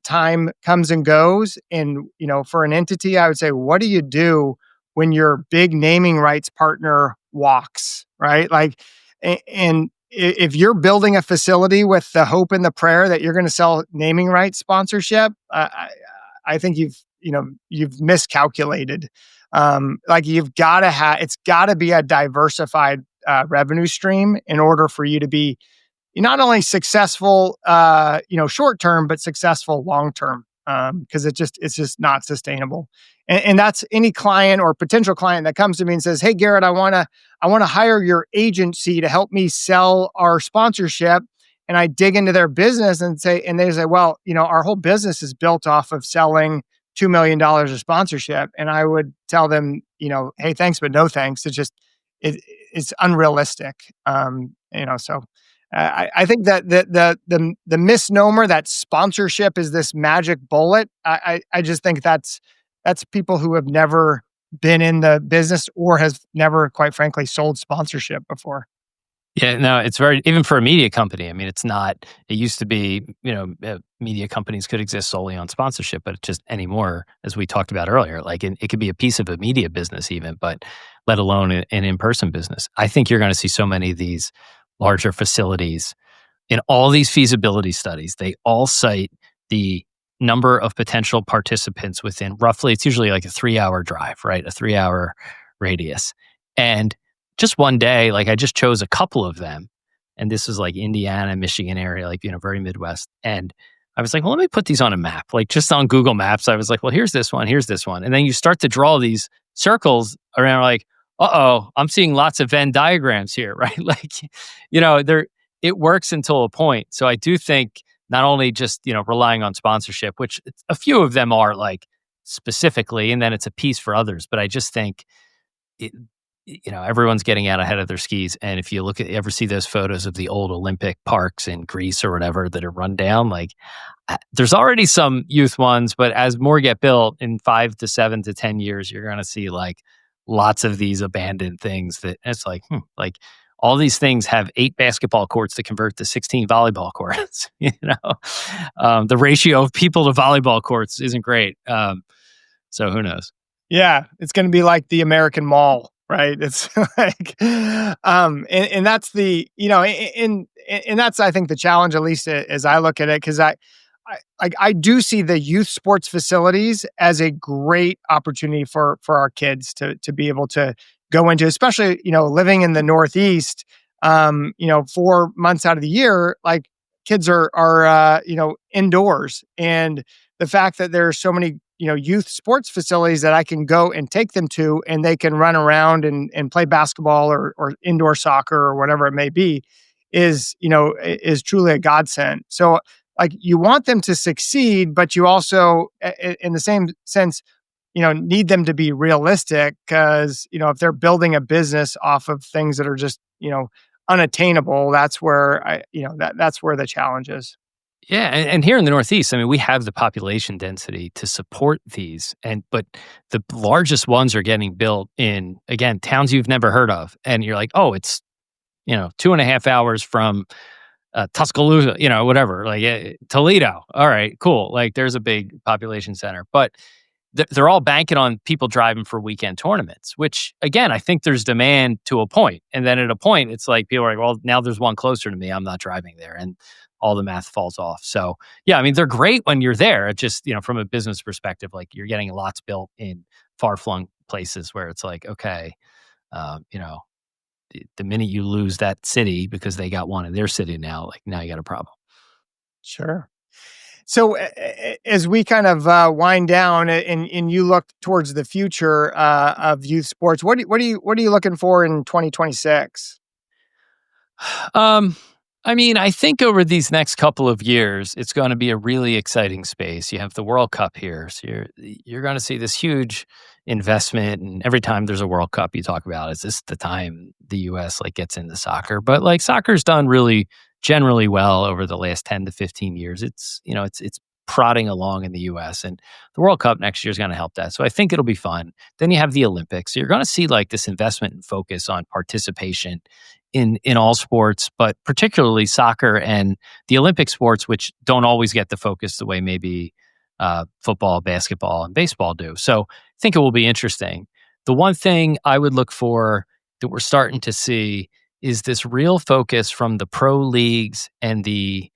S2: time comes and goes, and for an entity, I would say, what do you do when your big naming rights partner walks, right? Like, and if you're building a facility with the hope and the prayer that you're going to sell naming rights sponsorship, I think you've miscalculated. Like you've got to have, it's got to be a diversified revenue stream in order for you to be not only successful, short term, but successful long term. Because it's just not sustainable. And that's any client or potential client that comes to me and says, "Hey, Garrett, I want to hire your agency to help me sell our sponsorship." And I dig into their business and they say, "Well, our whole business is built off of selling $2 million of sponsorship." And I would tell them, "Hey, thanks, but no thanks. It's unrealistic." So I think that the misnomer that sponsorship is this magic bullet. I just think that's people who have never been in the business or has never, quite frankly, sold sponsorship before.
S1: Yeah, no, it's very, even for a media company. I mean, it's not, it used to be, media companies could exist solely on sponsorship, but just anymore, as we talked about earlier, like it could be a piece of a media business even, but let alone an in-person business. I think you're going to see so many of these larger facilities in all these feasibility studies. They all cite the number of potential participants within roughly, it's usually like a 3-hour drive, right? A 3-hour radius. And just one day, like I just chose a couple of them. And this is like Indiana, Michigan area, like, very Midwest. And I was like, well, let me put these on a map. Like just on Google Maps, I was like, well, here's this one, here's this one. And then you start to draw these circles around, like, uh-oh, I'm seeing lots of Venn diagrams here, right? Like, there, it works until a point. So I do think not only just, relying on sponsorship, which a few of them are like specifically, and then it's a piece for others. But I just think it, everyone's getting out ahead of their skis. And if you ever see those photos of the old Olympic parks in Greece or whatever that are run down, like there's already some youth ones, but as more get built in 5 to 7 to 10 years, you're going to see like lots of these abandoned things that it's like, like all these things have 8 basketball courts to convert to 16 volleyball courts. The ratio of people to volleyball courts isn't great. So who knows?
S2: Yeah, it's going to be like the American Mall, right? It's like, and that's and that's, I think, the challenge, at least as I look at it, because I do see the youth sports facilities as a great opportunity for our kids to be able to go into, especially living in the Northeast. 4 months out of the year, like kids are indoors, and the fact that there are so many youth sports facilities that I can go and take them to, and they can run around and play basketball or indoor soccer or whatever it may be, is truly a godsend. So like you want them to succeed, but you also, in the same sense, need them to be realistic, because, if they're building a business off of things that are just, unattainable, that's where that's where the challenge is.
S1: Yeah, and here in the Northeast, I mean, we have the population density to support these, but the largest ones are getting built in, again, towns you've never heard of, and you're like, oh, it's 2.5 hours from Tuscaloosa, whatever, like Toledo. All right, cool. Like there's a big population center, but they're all banking on people driving for weekend tournaments, which again, I think there's demand to a point. And then at a point, it's like people are like, well, now there's one closer to me. I'm not driving there. And all the math falls off. So yeah, I mean, they're great when you're there. It just, from a business perspective, like you're getting lots built in far flung places where it's like, okay, the minute you lose that city because they got one in their city now, like now you got a problem.
S2: Sure. So as we kind of wind down, and you look towards the future of youth sports, what are you looking for in 2026?
S1: Um, I mean, I think over these next couple of years, it's going to be a really exciting space. You have the World Cup here, so you're going to see this huge investment. And every time there's a World Cup, you talk about, is this the time the U.S. like gets into soccer? But like soccer's done really generally well over the last 10 to 15 years. It's prodding along in the U.S. and the World Cup next year is going to help that. So I think it'll be fun. Then you have the Olympics. So you're going to see like this investment and focus on participation in all sports, but particularly soccer and the Olympic sports, which don't always get the focus the way maybe football, basketball, and baseball do. So I think it will be interesting. The one thing I would look for that we're starting to see is this real focus from the pro leagues and the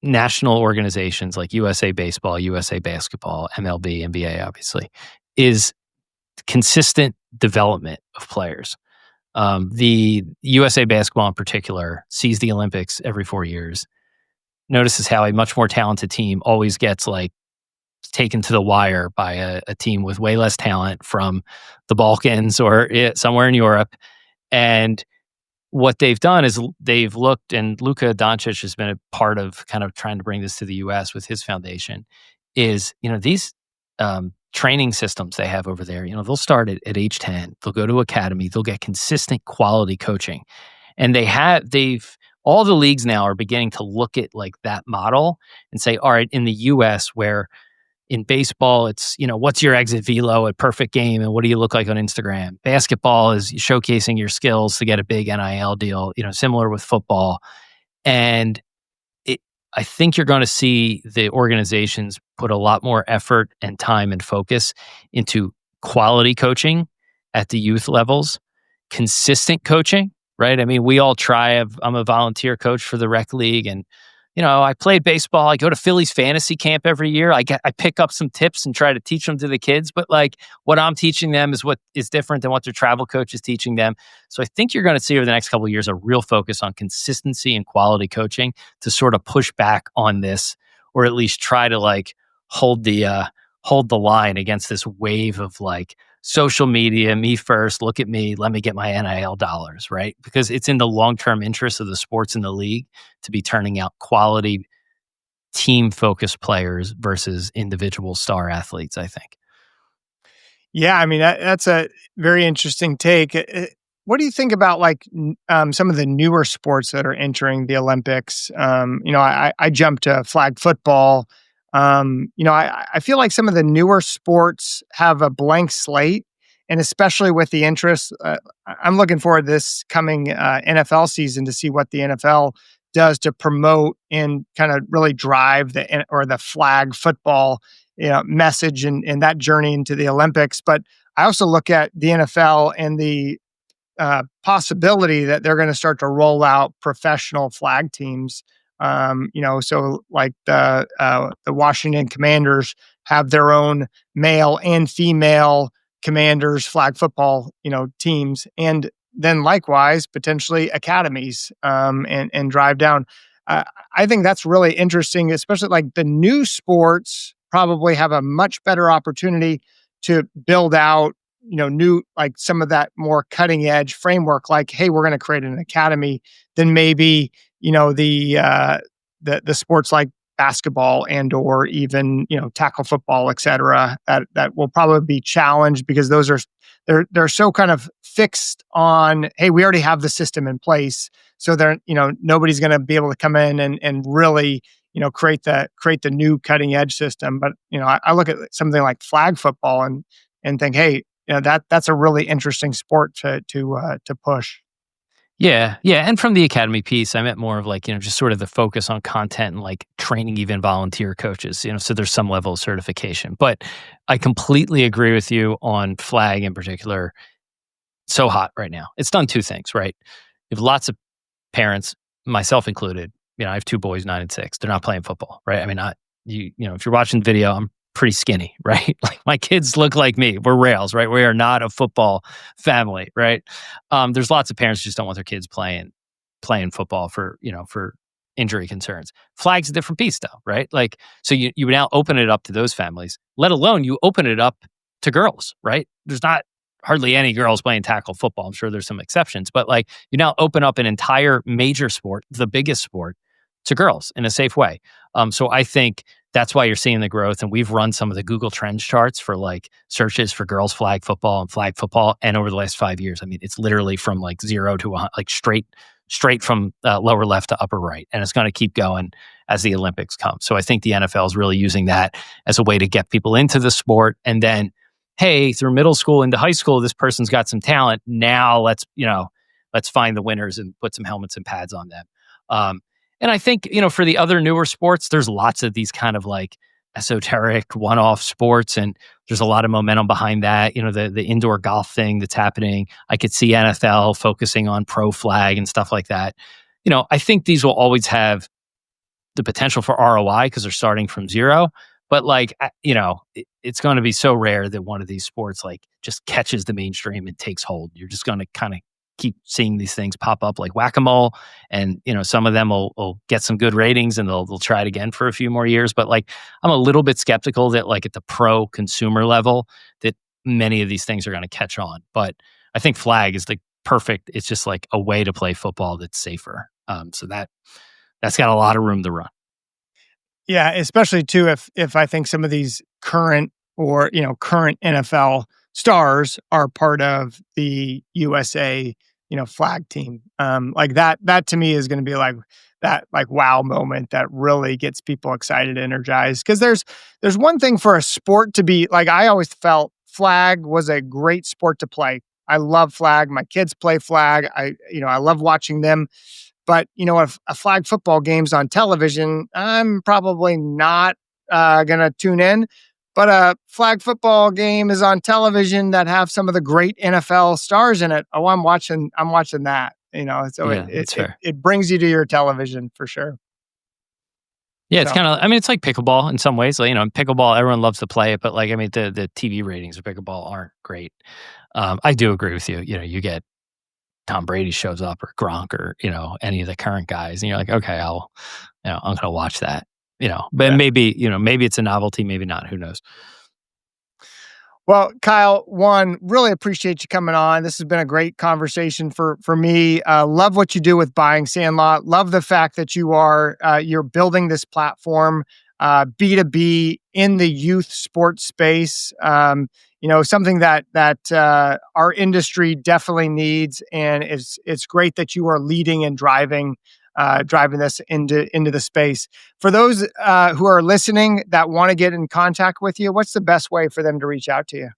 S1: national organizations like USA Baseball, USA Basketball, MLB, NBA, obviously, is consistent development of players. The USA Basketball in particular sees the Olympics every 4 years, notices how a much more talented team always gets like taken to the wire by a team with way less talent from the Balkans or somewhere in Europe. And what they've done is they've looked, and Luka Doncic has been a part of kind of trying to bring this to the US with his foundation, is, these training systems they have over there, they'll start at age 10, they'll go to academy, they'll get consistent quality coaching. And all the leagues now are beginning to look at like that model and say, all right, in the US where in baseball, it's, what's your exit velo at perfect game and what do you look like on Instagram? Basketball is showcasing your skills to get a big NIL deal, similar with football. And I think you're going to see the organizations put a lot more effort and time and focus into quality coaching at the youth levels, consistent coaching, right? I mean, we all try. I'm a volunteer coach for the rec league, and I played baseball. I go to Phillies fantasy camp every year. I pick up some tips and try to teach them to the kids. But like what I'm teaching them is what is different than what their travel coach is teaching them. So I think you're going to see over the next couple of years a real focus on consistency and quality coaching to sort of push back on this, or at least try to like hold the line against this wave of like social media, me first, look at me, let me get my NIL dollars, right? Because it's in the long-term interest of the sports in the league to be turning out quality team-focused players versus individual star athletes, I think.
S2: Yeah, I mean that's a very interesting take. What do you think about like some of the newer sports that are entering the Olympics? I jumped to flag football. I feel like some of the newer sports have a blank slate, and especially with the interest, I'm looking forward to this coming NFL season to see what the NFL does to promote and kind of really drive the flag football message and that journey into the Olympics. But I also look at the NFL and the possibility that they're going to start to roll out professional flag teams. So like the Washington Commanders have their own male and female commanders flag football, teams, and then likewise potentially academies and drive down. I think that's really interesting, especially like the new sports probably have a much better opportunity to build out new, like some of that more cutting edge framework, like, hey, we're going to create an academy, then maybe, the sports like basketball and or even, tackle football, et cetera, that will probably be challenged because those are, they're so kind of fixed on, hey, we already have the system in place. So they're, nobody's going to be able to come in and really, create the new cutting edge system. But, I look at something like flag football and think, hey, that's a really interesting sport to push.
S1: Yeah, yeah, and from the academy piece, I meant more of like, just sort of the focus on content and like training even volunteer coaches, so there's some level of certification. But I completely agree with you on flag in particular. So hot right now. It's done two things, right? You have lots of parents, myself included. I have two boys, 9 and 6. They're not playing football, right? I mean, not you. If you're watching the video, I'm pretty skinny, right? Like my kids look like me. We're rails, right? We are not a football family, right? There's lots of parents who just don't want their kids playing football for injury concerns. Flag's a different beast, though, right? Like, so you would now open it up to those families. Let alone you open it up to girls, right? There's not hardly any girls playing tackle football. I'm sure there's some exceptions, but like you now open up an entire major sport, the biggest sport, to girls in a safe way. So I think that's why you're seeing the growth. And we've run some of the Google Trends charts for like searches for girls flag football and flag football. And over the last 5 years, I mean, it's literally from like 0 to 100, like straight from lower left to upper right. And it's going to keep going as the Olympics come. So I think the NFL is really using that as a way to get people into the sport. And then, hey, through middle school into high school, this person's got some talent. Now let's find the winners and put some helmets and pads on them. And I think, for the other newer sports, there's lots of these kind of like esoteric one-off sports, and there's a lot of momentum behind that. The indoor golf thing that's happening. I could see NFL focusing on pro flag and stuff like that. I think these will always have the potential for ROI because they're starting from zero. But it's going to be so rare that one of these sports just catches the mainstream and takes hold. You're just going to kind of keep seeing these things pop up like whack-a-mole, and some of them will get some good ratings and they'll try it again for a few more years. But I'm a little bit skeptical that at the pro consumer level that many of these things are going to catch on. But I think flag is perfect. It's just a way to play football that's safer. So that's got a lot of room to run.
S2: Yeah, especially too if I think some of these current NFL stars are part of the USA flag team. That to me is going to be that wow moment that really gets people excited, energized. Because there's one thing for a sport to be I always felt flag was a great sport to play. I love flag. My kids play flag. I love watching them. But if a flag football game's on television, I'm probably not gonna tune in. But a flag football game is on television that have some of the great NFL stars in it. Oh, I'm watching that. So
S1: Yeah, that's fair.
S2: it brings you to your television for sure.
S1: Yeah, it's kind of, it's like pickleball in some ways. Pickleball, everyone loves to play it, but the TV ratings of pickleball aren't great. I do agree with you. You get Tom Brady shows up or Gronk or, any of the current guys, and you're like, okay, I'm going to watch that, but maybe it's a novelty, maybe not, who knows?
S2: Well, Kyle, really appreciate you coming on. This has been a great conversation for me. Love what you do with Buying Sandlot. Love the fact that you're building this platform, B2B in the youth sports space. Something that our industry definitely needs, and it's great that you are leading and driving this into the space. For those who are listening that want to get in contact with you, what's the best way for them to reach out to you?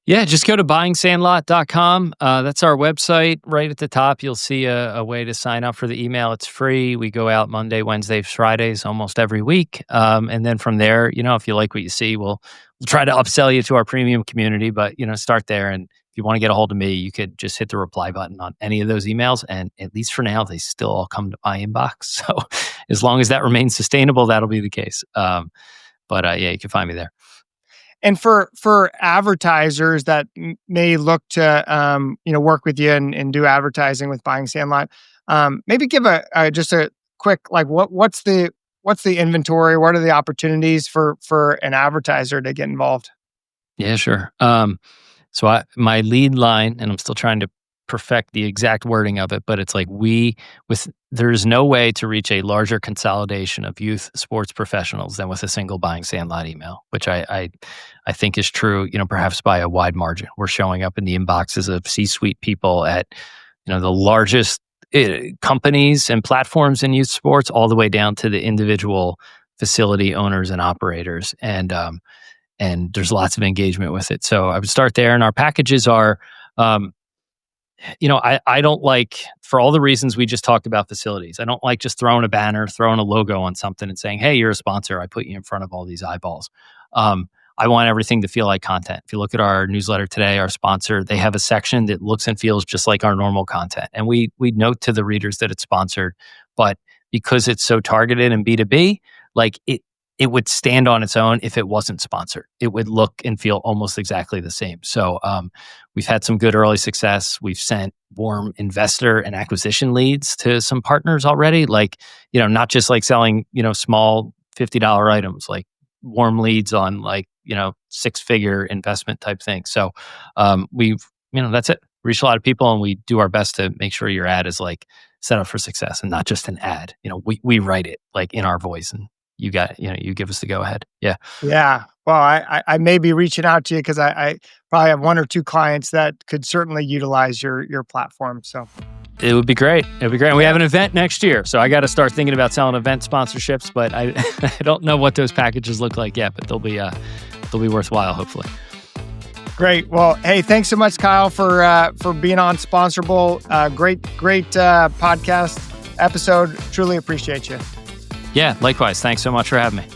S1: Yeah, just go to buyingsandlot.com. That's our website. Right at the top, you'll see a way to sign up for the email. It's free. We go out Monday, Wednesdays, Fridays, almost every week. And then from there, if you like what you see, we'll try to upsell you to our premium community. But, start there. And if you want to get a hold of me, you could just hit the reply button on any of those emails. And at least for now, they still all come to my inbox. So as long as that remains sustainable, that'll be the case. But you can find me there.
S2: And for advertisers that may look to work with you and do advertising with Buying Sandlot, maybe give just a quick what's the inventory? What are the opportunities for an advertiser to get involved?
S1: Yeah, sure. So my lead line, and I'm still trying to perfect the exact wording of it, but it's there's no way to reach a larger consolidation of youth sports professionals than with a single Buying Sandlot email, which I think is true, perhaps by a wide margin. We're showing up in the inboxes of C-suite people at, the largest companies and platforms in youth sports, all the way down to the individual facility owners and operators. And there's lots of engagement with it. So I would start there. And our packages are, I don't like, for all the reasons we just talked about facilities, I don't like just throwing a banner, throwing a logo on something and saying, hey, you're a sponsor. I put you in front of all these eyeballs. I want everything to feel like content. If you look at our newsletter today, our sponsor, they have a section that looks and feels just like our normal content. And we note to the readers that it's sponsored, but because it's so targeted and B2B, it would stand on its own if it wasn't sponsored. It would look and feel almost exactly the same. So we've had some good early success. We've sent warm investor and acquisition leads to some partners already, not just selling, small $50 items, warm leads on six-figure investment type things. So we've, that's it. Reach a lot of people, and we do our best to make sure your ad is set up for success and not just an ad. We write it in our voice, and you give us the go ahead. Yeah.
S2: Yeah. Well, I may be reaching out to you because I probably have one or two clients that could certainly utilize your platform. So
S1: it would be great. It would be great. And we have an event next year, so I got to start thinking about selling event sponsorships. But I don't know what those packages look like yet. But they'll be worthwhile, hopefully.
S2: Great. Well, hey, thanks so much, Kyle, for being on Sponsorable. Great podcast episode. Truly appreciate you.
S1: Yeah, likewise. Thanks so much for having me.